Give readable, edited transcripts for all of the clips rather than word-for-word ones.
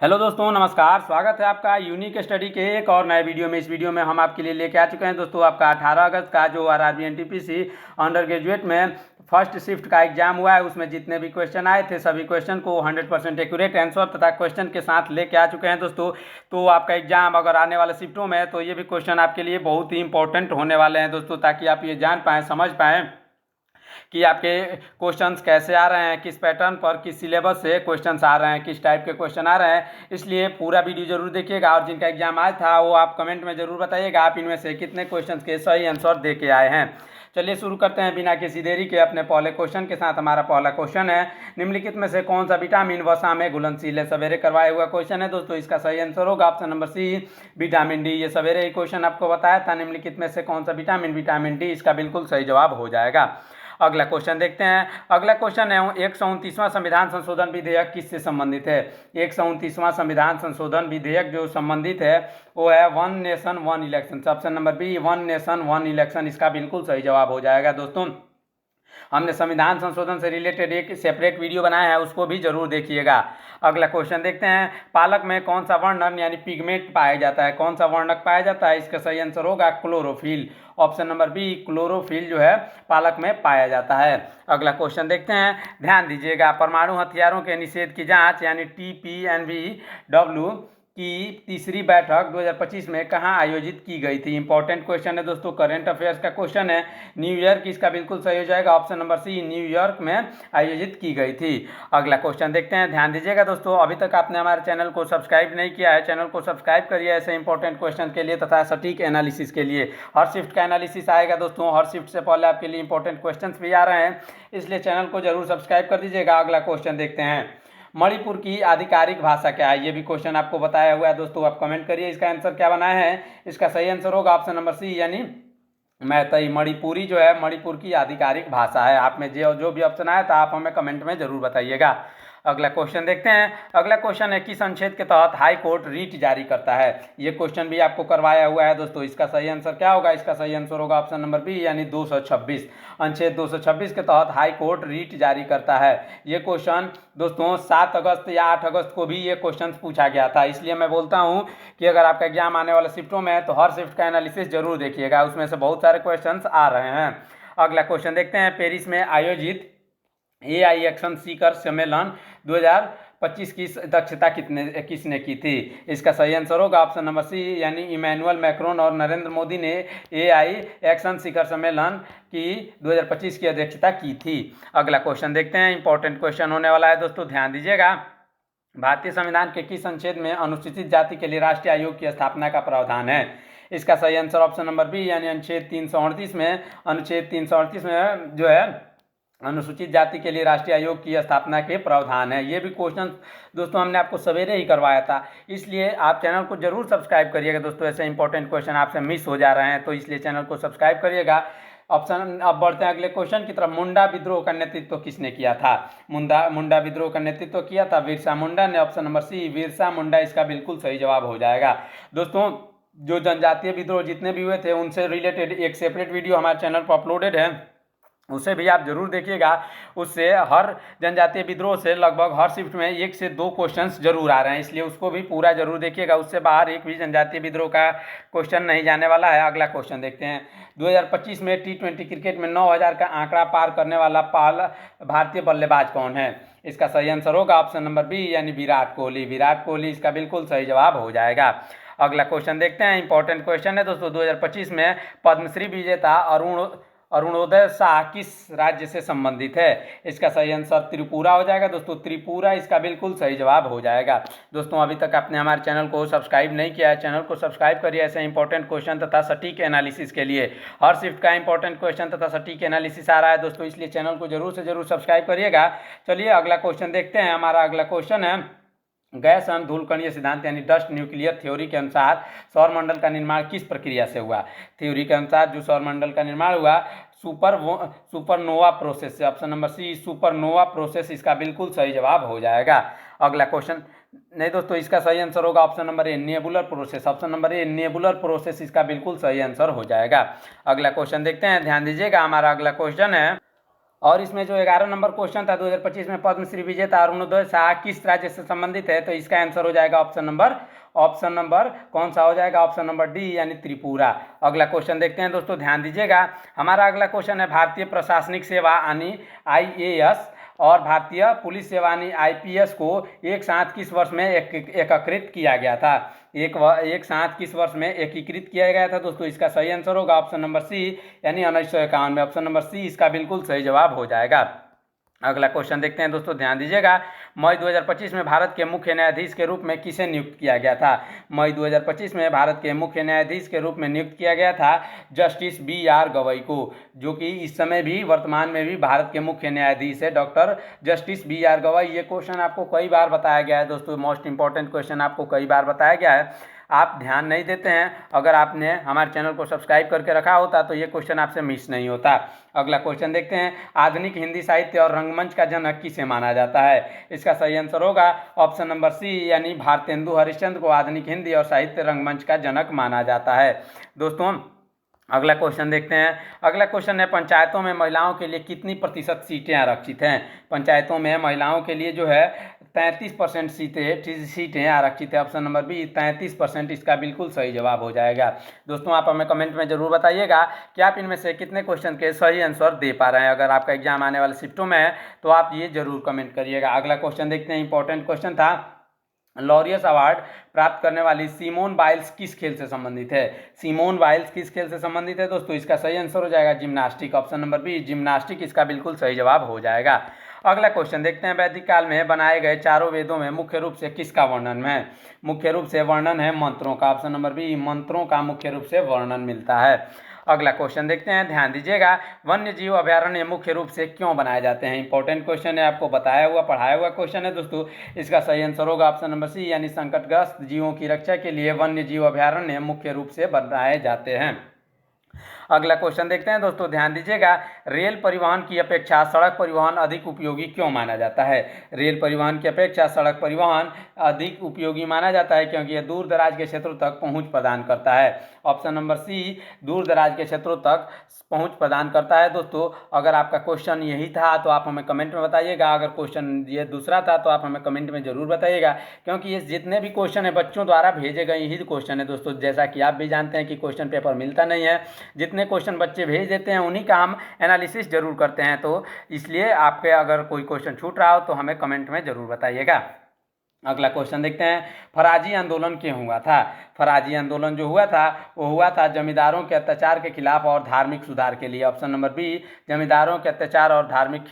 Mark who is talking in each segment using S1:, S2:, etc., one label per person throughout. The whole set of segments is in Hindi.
S1: हेलो दोस्तों, नमस्कार। स्वागत है आपका यूनिक स्टडी के एक और नए वीडियो में। इस वीडियो में हम आपके लिए लेके आ चुके हैं दोस्तों आपका 18 अगस्त का जो आरआरबी एनटीपीसी अंडर ग्रेजुएट में फर्स्ट शिफ्ट का एग्जाम हुआ है, उसमें जितने भी क्वेश्चन आए थे सभी क्वेश्चन को 100% एक्यूरेट आंसर तथा क्वेश्चन के साथ लेके आ चुके हैं दोस्तों। तो आपका एग्जाम अगर आने वाले शिफ्टों में तो ये भी क्वेश्चन आपके लिए बहुत ही इंपॉर्टेंट होने वाले हैं दोस्तों, ताकि आप ये जान पाएँ, समझ पाएँ कि आपके क्वेश्चंस कैसे आ रहे हैं, किस पैटर्न पर, किस सिलेबस से क्वेश्चंस आ रहे हैं, किस टाइप के क्वेश्चन आ रहे हैं। इसलिए पूरा वीडियो जरूर देखिएगा और जिनका एग्जाम आज था वो आप कमेंट में जरूर बताइएगा आप इनमें से कितने क्वेश्चंस के सही आंसर दे के आए हैं। चलिए शुरू करते हैं बिना किसी देरी के अपने पहले क्वेश्चन के साथ। हमारा पहला क्वेश्चन है, निम्नलिखित में से कौन सा विटामिन वसा में घुलनशील है? सवेरे करवाया हुआ क्वेश्चन है दोस्तों, इसका सही आंसर होगा option number C, vitamin D. ये सवेरे ही क्वेश्चन आपको बताया था, निम्नलिखित में से कौन सा विटामिन विटामिन डी, इसका बिल्कुल सही जवाब हो जाएगा। अगला क्वेश्चन देखते हैं। अगला क्वेश्चन है, 129वां संविधान संशोधन विधेयक किससे संबंधित है? 129वां संविधान संशोधन विधेयक जो संबंधित है वो है one nation one election. Option number B, one nation one election, इसका बिल्कुल सही जवाब हो जाएगा दोस्तों। हमने संविधान संशोधन से रिलेटेड एक सेपरेट वीडियो बनाया है, उसको भी जरूर देखिएगा। अगला क्वेश्चन देखते हैं, पालक में कौन सा वर्णन यानी पिगमेंट पाया जाता है? कौन सा वर्णक पाया जाता है? इसका सही आंसर होगा chlorophyll. Option number B, chlorophyll जो है पालक में पाया जाता है। अगला क्वेश्चन देखते हैं, ध्यान दीजिएगा। परमाणु हथियारों के निषेध की जांच यानी TPNW की तीसरी बैठक 2025 में कहां आयोजित की गई थी? इंपॉर्टेंट क्वेश्चन है दोस्तों, करंट अफेयर्स का क्वेश्चन है। न्यूयॉर्क, इसका बिल्कुल सही हो जाएगा ऑप्शन नंबर सी, न्यूयॉर्क में आयोजित की गई थी। अगला क्वेश्चन देखते हैं, ध्यान दीजिएगा दोस्तों। अभी तक आपने हमारे चैनल को सब्सक्राइब नहीं किया है, चैनल को सब्सक्राइब करिए ऐसे इंपॉर्टेंट क्वेश्चन के लिए तथा सटीक एनालिसिस के लिए। हर शिफ्ट का एनालिसिस आएगा दोस्तों, हर शिफ्ट से पहले आपके लिए इंपॉर्टेंट क्वेश्चन भी आ रहे हैं, इसलिए चैनल को जरूर सब्सक्राइब कर दीजिएगा। अगला क्वेश्चन देखते हैं, मणिपुर की आधिकारिक भाषा क्या है? ये भी क्वेश्चन आपको बताया हुआ है दोस्तों, आप कमेंट करिए इसका आंसर क्या बनाए हैं। इसका सही आंसर होगा ऑप्शन नंबर सी यानी मैतई। मणिपुरी जो है मणिपुर की आधिकारिक भाषा है। आप में जो भी ऑप्शन आया था आप हमें कमेंट में जरूर बताइएगा। अगला क्वेश्चन देखते हैं। अगला क्वेश्चन है, किस अनुच्छेद के तहत हाई कोर्ट रीट जारी करता है? ये क्वेश्चन भी आपको करवाया हुआ है दोस्तों, इसका सही आंसर क्या होगा? इसका सही आंसर होगा ऑप्शन नंबर बी यानी 226। अनुच्छेद 226 के तहत हाई कोर्ट रीट जारी करता है। ये क्वेश्चन दोस्तों 7 अगस्त या 8 अगस्त को भी ये क्वेश्चन पूछा गया था, इसलिए मैं बोलता हूँ कि अगर आपका एग्जाम आने वाले शिफ्टों में है तो हर शिफ्ट का एनालिसिस जरूर देखिएगा, उसमें से बहुत सारे क्वेश्चन आ रहे हैं। अगला क्वेश्चन देखते हैं, पेरिस में आयोजित AI एक्शन सीकर सम्मेलन 2025 की अध्यक्षता किसने की थी? इसका सही आंसर होगा ऑप्शन नंबर सी यानी इमैनुअल मैक्रोन और नरेंद्र मोदी ने AI एक्शन शिखर सम्मेलन की 2025 की अध्यक्षता की थी। अगला क्वेश्चन देखते हैं, इंपॉर्टेंट क्वेश्चन होने वाला है दोस्तों, ध्यान दीजिएगा। भारतीय संविधान के किस अनुच्छेद में अनुसूचित जाति के लिए राष्ट्रीय आयोग की स्थापना का प्रावधान है? इसका सही आंसर ऑप्शन नंबर बी यानी अनुच्छेद 338 में, अनुच्छेद 338 में जो है अनुसूचित जाति के लिए राष्ट्रीय आयोग की स्थापना के प्रावधान है। ये भी क्वेश्चन दोस्तों हमने आपको सवेरे ही करवाया था, इसलिए आप चैनल को जरूर सब्सक्राइब करिएगा दोस्तों, ऐसे इंपॉर्टेंट क्वेश्चन आपसे मिस हो जा रहे हैं, तो इसलिए चैनल को सब्सक्राइब करिएगा। ऑप्शन अब बढ़ते हैं अगले क्वेश्चन की तरफ। मुंडा विद्रोह का नेतृत्व किसने किया था? मुंडा विद्रोह का नेतृत्व किया था बिरसा मुंडा ने। ऑप्शन नंबर सी, बिरसा मुंडा, इसका बिल्कुल सही जवाब हो जाएगा दोस्तों। जो जनजातीय विद्रोह जितने भी हुए थे उनसे रिलेटेड एक सेपरेट वीडियो हमारे चैनल पर अपलोडेड है, उसे भी आप जरूर देखिएगा। उससे हर जनजातीय विद्रोह से लगभग हर शिफ्ट में 1 से 2 क्वेश्चंस जरूर आ रहे हैं, इसलिए उसको भी पूरा जरूर देखिएगा। उससे बाहर एक भी जनजातीय विद्रोह का क्वेश्चन नहीं जाने वाला है। अगला क्वेश्चन देखते हैं, 2025 में T20 क्रिकेट में 9000 का आंकड़ा पार करने वाला पहला भारतीय बल्लेबाज कौन है? इसका सही आंसर होगा ऑप्शन नंबर बी यानी विराट कोहली। विराट कोहली, इसका बिल्कुल सही जवाब हो जाएगा। अगला क्वेश्चन देखते हैं, इंपॉर्टेंट क्वेश्चन है दोस्तों। 2025 में पद्मश्री विजेता अरुणोदय शाह किस राज्य से संबंधित है? इसका सही आंसर त्रिपुरा हो जाएगा दोस्तों, त्रिपुरा, इसका बिल्कुल सही जवाब हो जाएगा। दोस्तों अभी तक आपने हमारे चैनल को सब्सक्राइब नहीं किया है, चैनल को सब्सक्राइब करिए ऐसे इंपॉर्टेंट क्वेश्चन तथा सटीक एनालिसिस के लिए। हर शिफ्ट का इंपॉर्टेंट क्वेश्चन तथा सटीक एनालिसिस आ रहा है दोस्तों, इसलिए चैनल को जरूर से जरूर सब्सक्राइब करिएगा। चलिए अगला क्वेश्चन देखते हैं। हमारा अगला क्वेश्चन है, गैस एवं धूलकणीय सिद्धांत यानी डस्ट न्यूक्लियर थ्योरी के अनुसार सौरमंडल का निर्माण किस प्रक्रिया से हुआ? थ्योरी के अनुसार जो सौरमंडल का निर्माण हुआ सुपरनोवा प्रोसेस से। Option number C, supernova process, इसका बिल्कुल सही जवाब हो जाएगा। अगला क्वेश्चन नहीं दोस्तों, इसका सही आंसर होगा option number A, nebular process. Option number A, nebular process, इसका बिल्कुल सही आंसर हो जाएगा। अगला क्वेश्चन देखते हैं, ध्यान दीजिएगा। हमारा अगला क्वेश्चन है, और इसमें जो 11 नंबर क्वेश्चन था 2025 में पद्मश्री विजेता अरुणोदय शाह किस राज्य से संबंधित है, तो इसका आंसर हो जाएगा ऑप्शन नंबर कौन सा हो जाएगा, ऑप्शन नंबर डी यानी त्रिपुरा। अगला क्वेश्चन देखते हैं दोस्तों, ध्यान दीजिएगा। हमारा अगला क्वेश्चन है भारतीय प्रशासनिक सेवा यानी IAS और भारतीय पुलिस सेवा यानी IPS को एक साथ किस वर्ष में एकीकृत किया गया था। एक साथ किस वर्ष में एकीकृत किया गया था दोस्तों, इसका सही आंसर होगा ऑप्शन नंबर सी यानी 1951 में। ऑप्शन नंबर सी इसका बिल्कुल सही जवाब हो जाएगा। अगला क्वेश्चन देखते हैं दोस्तों, ध्यान दीजिएगा। मई 2025 में भारत के मुख्य न्यायाधीश के रूप में किसे नियुक्त किया गया था। मई 2025 में भारत के मुख्य न्यायाधीश के रूप में नियुक्त किया गया था जस्टिस BR गवई को, जो कि इस समय भी वर्तमान में भी भारत के मुख्य न्यायाधीश है डॉक्टर जस्टिस BR गवई। ये क्वेश्चन आपको कई बार बताया गया है दोस्तों, मोस्ट इंपॉर्टेंट क्वेश्चन आपको कई बार बताया गया है, आप ध्यान नहीं देते हैं। अगर आपने हमारे चैनल को सब्सक्राइब करके रखा होता तो ये क्वेश्चन आपसे मिस नहीं होता। अगला क्वेश्चन देखते हैं, आधुनिक हिंदी साहित्य और रंगमंच का जनक किसे माना जाता है। इसका सही आंसर होगा ऑप्शन नंबर सी यानी भारतेंदु हरिश्चंद्र को आधुनिक हिंदी और साहित्य रंगमंच का जनक माना जाता है। दोस्तों अगला क्वेश्चन देखते हैं। अगला क्वेश्चन है, पंचायतों में महिलाओं के लिए कितनी प्रतिशत सीटें आरक्षित हैं। पंचायतों में महिलाओं के लिए जो है 33% सीटें आरक्षित है। ऑप्शन नंबर बी 33% इसका बिल्कुल सही जवाब हो जाएगा। दोस्तों आप हमें कमेंट में जरूर बताइएगा कि आप इनमें से कितने क्वेश्चन के सही आंसर दे पा रहे हैं। अगर आपका एग्जाम आने वाले शिफ्टों में है तो आप ये जरूर कमेंट करिएगा। अगला क्वेश्चन देखते हैं, इंपॉर्टेंट क्वेश्चन था, लॉरियस अवार्ड प्राप्त करने वाली सिमोन बाइल्स किस खेल से संबंधित है। सिमोन बाइल्स किस खेल से संबंधित है दोस्तों, इसका सही आंसर हो जाएगा gymnastic. Option number B gymnastic इसका बिल्कुल सही जवाब हो जाएगा। अगला क्वेश्चन देखते हैं, वैदिक काल में बनाए गए चारों वेदों में मुख्य रूप से किसका वर्णन है। मुख्य रूप से वर्णन है मंत्रों का। ऑप्शन नंबर बी मंत्रों का मुख्य रूप से वर्णन मिलता है। अगला क्वेश्चन देखते हैं, ध्यान दीजिएगा। वन्य जीव अभयारण्य मुख्य रूप से क्यों बनाए जाते हैं। इंपॉर्टेंट क्वेश्चन है, आपको बताया हुआ पढ़ाया हुआ क्वेश्चन है दोस्तों। इसका सही आंसर होगा ऑप्शन नंबर सी यानी संकटग्रस्त जीवों की रक्षा के लिए वन्य जीव अभयारण्य मुख्य रूप से बनाए जाते हैं। अगला क्वेश्चन देखते हैं दोस्तों, ध्यान दीजिएगा। रेल परिवहन की अपेक्षा सड़क परिवहन अधिक उपयोगी क्यों माना जाता है। रेल परिवहन की अपेक्षा सड़क परिवहन अधिक उपयोगी माना जाता है क्योंकि यह दूर दराज के क्षेत्रों तक पहुंच प्रदान करता है। ऑप्शन नंबर सी दूर दराज के क्षेत्रों तक पहुंच प्रदान करता है। दोस्तों अगर आपका क्वेश्चन यही था तो आप हमें कमेंट में बताइएगा, अगर क्वेश्चन ये दूसरा था तो आप हमें कमेंट में जरूर बताइएगा, क्योंकि ये जितने भी क्वेश्चन है बच्चों द्वारा भेजे गए यही क्वेश्चन है दोस्तों। जैसा कि आप भी जानते हैं कि क्वेश्चन पेपर मिलता नहीं है, जितने क्वेश्चन बच्चे भेज देते हैं उन्हीं का हम एनालिसिस जरूर करते हैं, तो इसलिए आपके अगर कोई क्वेश्चन छूट रहा हो तो हमें कमेंट में जरूर बताइएगा। अगला क्वेश्चन देखते हैं, फराजी आंदोलन क्यों हुआ था। फराजी आंदोलन जो हुआ था वो हुआ था जमींदारों के अत्याचार के खिलाफ और धार्मिक सुधार के लिए। ऑप्शन नंबर बी जमींदारों के अत्याचार और धार्मिक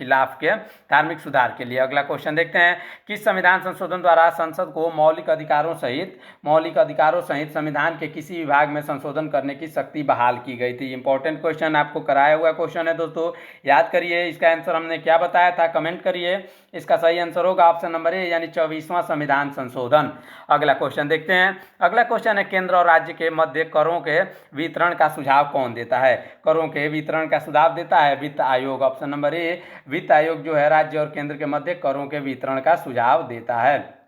S1: सुधार के लिए। अगला क्वेश्चन देखते हैं, किस संविधान संशोधन द्वारा संसद को मौलिक अधिकारों सहित संविधान के किसी विभाग में संशोधन करने की शक्ति बहाल की गई थी। इंपॉर्टेंट क्वेश्चन आपको कराया हुआ क्वेश्चन है दोस्तों, याद करिए इसका आंसर हमने क्या बताया था, कमेंट करिए। इसका सही आंसर होगा ऑप्शन नंबर ए यानी 24वां संविधान संशोधन। अगला क्वेश्चन देखते हैं। अगला क्वेश्चन है, केंद्र और राज्य के मध्य करों के वितरण का सुझाव कौन देता है। करों के वितरण का सुझाव देता है वित्त आयोग। ऑप्शन नंबर ए वित्त आयोग जो है राज्य और केंद्र के मध्य करों के वितरण का सुझाव देता है।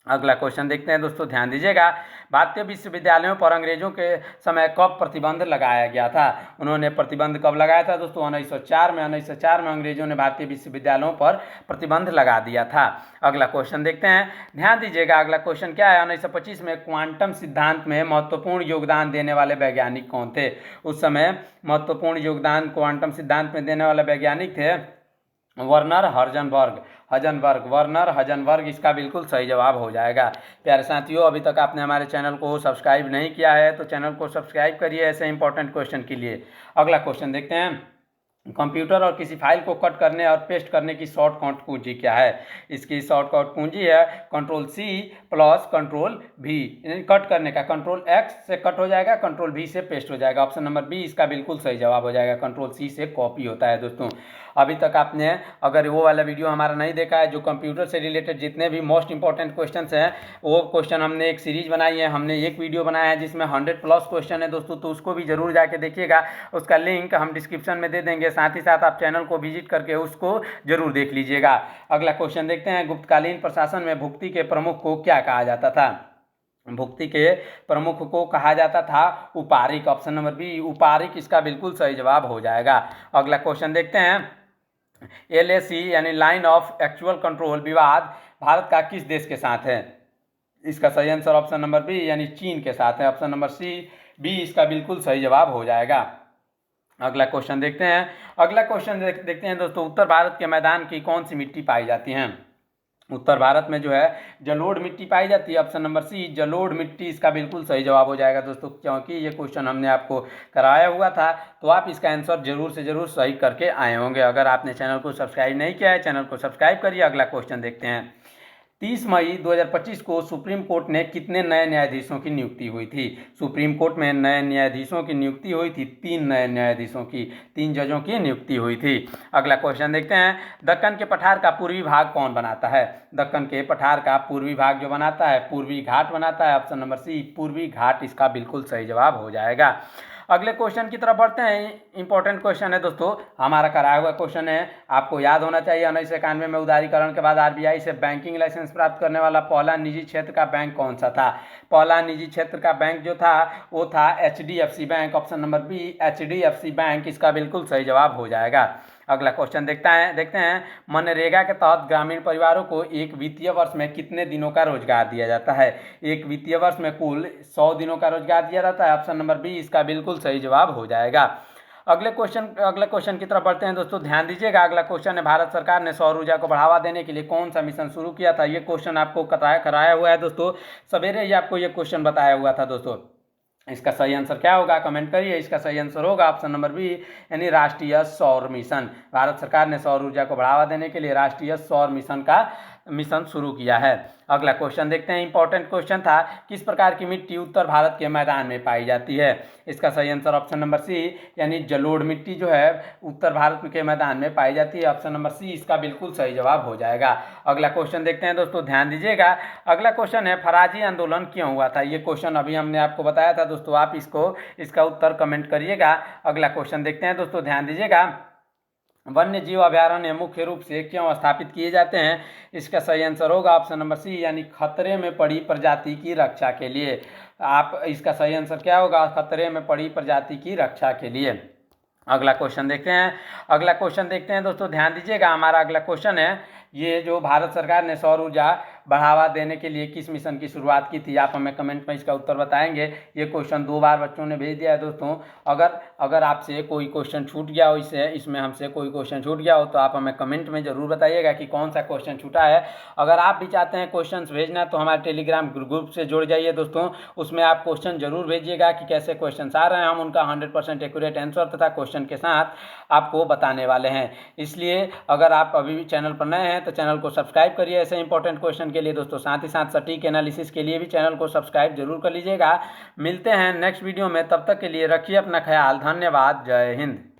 S1: अगला क्वेश्चन देखते हैं दोस्तों, ध्यान दीजिएगा। भारतीय विश्वविद्यालयों पर अंग्रेजों के समय कब प्रतिबंध लगाया गया था। उन्होंने प्रतिबंध कब लगाया था दोस्तों, 1904 में। 1904 में अंग्रेजों ने भारतीय विश्वविद्यालयों पर प्रतिबंध लगा दिया था। अगला क्वेश्चन देखते हैं, ध्यान दीजिएगा। अगला क्वेश्चन क्या है, 1925 में क्वांटम सिद्धांत में महत्वपूर्ण योगदान देने वाले वैज्ञानिक कौन थे। उस समय महत्वपूर्ण योगदान क्वांटम सिद्धांत में देने वाले वैज्ञानिक थे वर्नर हजनबर्ग। इसका बिल्कुल सही जवाब हो जाएगा। प्यारे साथियों, अभी तक आपने हमारे चैनल को सब्सक्राइब नहीं किया है तो चैनल को सब्सक्राइब करिए ऐसे इंपॉर्टेंट क्वेश्चन के लिए। अगला क्वेश्चन देखते हैं, कंप्यूटर और किसी फाइल को कट करने और पेस्ट करने की शॉर्टकट कुंजी क्या है। इसकी शॉर्टकट कुंजी है Ctrl+C + Ctrl+V। कट करने का Ctrl+X से कट हो जाएगा, Ctrl+V से पेस्ट हो जाएगा। ऑप्शन नंबर बी इसका बिल्कुल सही जवाब हो जाएगा। Ctrl+C से कॉपी होता है दोस्तों। अभी तक आपने अगर वो वाला वीडियो हमारा नहीं देखा है जो कंप्यूटर से रिलेटेड जितने भी मोस्ट इंपॉर्टेंट क्वेश्चन हैं वो क्वेश्चन हमने एक सीरीज बनाई है, हमने एक वीडियो बनाया है जिसमें 100+ क्वेश्चन है दोस्तों, तो उसको भी जरूर जाके देखिएगा। उसका लिंक हम डिस्क्रिप्शन में दे देंगे, साथ ही साथ आप चैनल को विजिट करके उसको जरूर देख लीजिएगा। अगला क्वेश्चन देखते हैं, गुप्तकालीन प्रशासन में भुक्ति के प्रमुख को क्या कहा जाता था। भुक्ति के प्रमुख को कहा जाता था उपारिक। ऑप्शन नंबर बी उपारिक इसका बिल्कुल सही जवाब हो जाएगा। अगला क्वेश्चन देखते हैं, LAC यानी लाइन ऑफ एक्चुअल कंट्रोल विवाद भारत का किस देश के साथ है? इसका सही आंसर ऑप्शन नंबर बी यानी चीन के साथ है। ऑप्शन नंबर बी इसका बिल्कुल सही जवाब हो जाएगा। अगला क्वेश्चन देखते हैं। अगला क्वेश्चन देखते हैं दोस्तों, उत्तर भारत के मैदान की कौन सी मिट्टी पाई जाती है? उत्तर भारत में जो है जलोढ़ मिट्टी पाई जाती है। ऑप्शन नंबर सी जलोढ़ मिट्टी इसका बिल्कुल सही जवाब हो जाएगा दोस्तों, क्योंकि ये क्वेश्चन हमने आपको कराया हुआ था, तो आप इसका आंसर जरूर से जरूर सही करके आए होंगे। अगर आपने चैनल को सब्सक्राइब नहीं किया है, चैनल को सब्सक्राइब करिए। अगला क्वेश्चन देखते हैं। 30 मई 2025 को सुप्रीम कोर्ट ने कितने नए न्यायाधीशों की नियुक्ति हुई थी? सुप्रीम कोर्ट में नए न्यायाधीशों की नियुक्ति हुई थी, 3 नए न्यायाधीशों की, 3 जजों की नियुक्ति हुई थी। अगला क्वेश्चन देखते हैं। दक्कन के पठार का पूर्वी भाग कौन बनाता है? दक्कन के पठार का पूर्वी भाग जो बनाता है, पूर्वी घाट बनाता है। ऑप्शन नंबर सी पूर्वी घाट इसका बिल्कुल सही जवाब हो जाएगा। अगले क्वेश्चन की तरफ बढ़ते हैं। इंपॉर्टेंट क्वेश्चन है दोस्तों, हमारा कराया हुआ क्वेश्चन है, आपको याद होना चाहिए। 1991 में उदारीकरण के बाद आरबीआई से बैंकिंग लाइसेंस प्राप्त करने वाला पहला निजी क्षेत्र का बैंक कौन सा था? पहला निजी क्षेत्र का बैंक जो था वो था HDFC bank. Option number B HDFC bank इसका बिल्कुल सही जवाब हो जाएगा। अगला क्वेश्चन देखते हैं। मनरेगा के तहत ग्रामीण परिवारों को एक वित्तीय वर्ष में कितने दिनों का रोजगार दिया जाता है? एक वित्तीय वर्ष में कुल 100 दिनों का रोजगार दिया जाता है। ऑप्शन नंबर बी इसका बिल्कुल सही जवाब हो जाएगा। अगले क्वेश्चन की तरफ बढ़ते हैं दोस्तों, ध्यान दीजिएगा। अगला क्वेश्चन है, भारत सरकार ने सौर ऊर्जा को बढ़ावा देने के लिए कौन सा मिशन शुरू किया था? ये क्वेश्चन आपको कराया हुआ है दोस्तों, सवेरे ही आपको ये क्वेश्चन बताया हुआ था दोस्तों। इसका सही आंसर क्या होगा, कमेंट करिए। इसका सही आंसर होगा ऑप्शन नंबर बी यानी राष्ट्रीय सौर मिशन। भारत सरकार ने सौर ऊर्जा को बढ़ावा देने के लिए राष्ट्रीय सौर मिशन शुरू किया है। अगला क्वेश्चन देखते हैं। इंपॉर्टेंट क्वेश्चन था, किस प्रकार की मिट्टी उत्तर भारत के मैदान में पाई जाती है? इसका सही आंसर ऑप्शन नंबर सी यानी जलोढ़ मिट्टी जो है उत्तर भारत के मैदान में पाई जाती है। ऑप्शन नंबर सी इसका बिल्कुल सही जवाब हो जाएगा। अगला क्वेश्चन देखते हैं दोस्तों, ध्यान दीजिएगा। अगला क्वेश्चन है, फराजी आंदोलन क्यों हुआ था? ये क्वेश्चन अभी हमने आपको बताया था दोस्तों, आप इसका उत्तर कमेंट करिएगा। अगला क्वेश्चन देखते हैं दोस्तों, ध्यान दीजिएगा। वन्य जीव अभयारण्य मुख्य रूप से क्यों स्थापित किए जाते हैं? इसका सही आंसर होगा ऑप्शन नंबर सी यानी खतरे में पड़ी प्रजाति की रक्षा के लिए। आप इसका सही आंसर क्या होगा, खतरे में पड़ी प्रजाति की रक्षा के लिए। अगला क्वेश्चन देखते हैं दोस्तों, ध्यान दीजिएगा। हमारा अगला क्वेश्चन है, ये जो भारत सरकार ने सौर ऊर्जा बढ़ावा देने के लिए किस मिशन की शुरुआत की थी? आप हमें कमेंट में इसका उत्तर बताएंगे। ये क्वेश्चन 2 बार बच्चों ने भेज दिया है दोस्तों। अगर आपसे कोई क्वेश्चन छूट गया हो, इसमें हमसे कोई क्वेश्चन छूट गया हो, तो आप हमें कमेंट में ज़रूर बताइएगा कि कौन सा क्वेश्चन छूटा है। अगर आप भी चाहते हैं क्वेश्चन भेजना, तो हमारे टेलीग्राम ग्रुप से जुड़ जाइए दोस्तों। उसमें आप क्वेश्चन जरूर भेजिएगा कि कैसे क्वेश्चन आ रहे हैं। हम उनका 100% एक्यूरेट आंसर तथा क्वेश्चन के साथ आपको बताने वाले हैं। इसलिए अगर आप अभी भी चैनल पर नए हैं तो चैनल को सब्सक्राइब करिए ऐसे इंपॉर्टेंट क्वेश्चन के लिए दोस्तों। साथ ही साथ सटीक एनालिसिस के लिए भी चैनल को सब्सक्राइब जरूर कर लीजिएगा। मिलते हैं नेक्स्ट वीडियो में, तब तक के लिए रखिए अपना ख्याल। धन्यवाद। जय हिंद।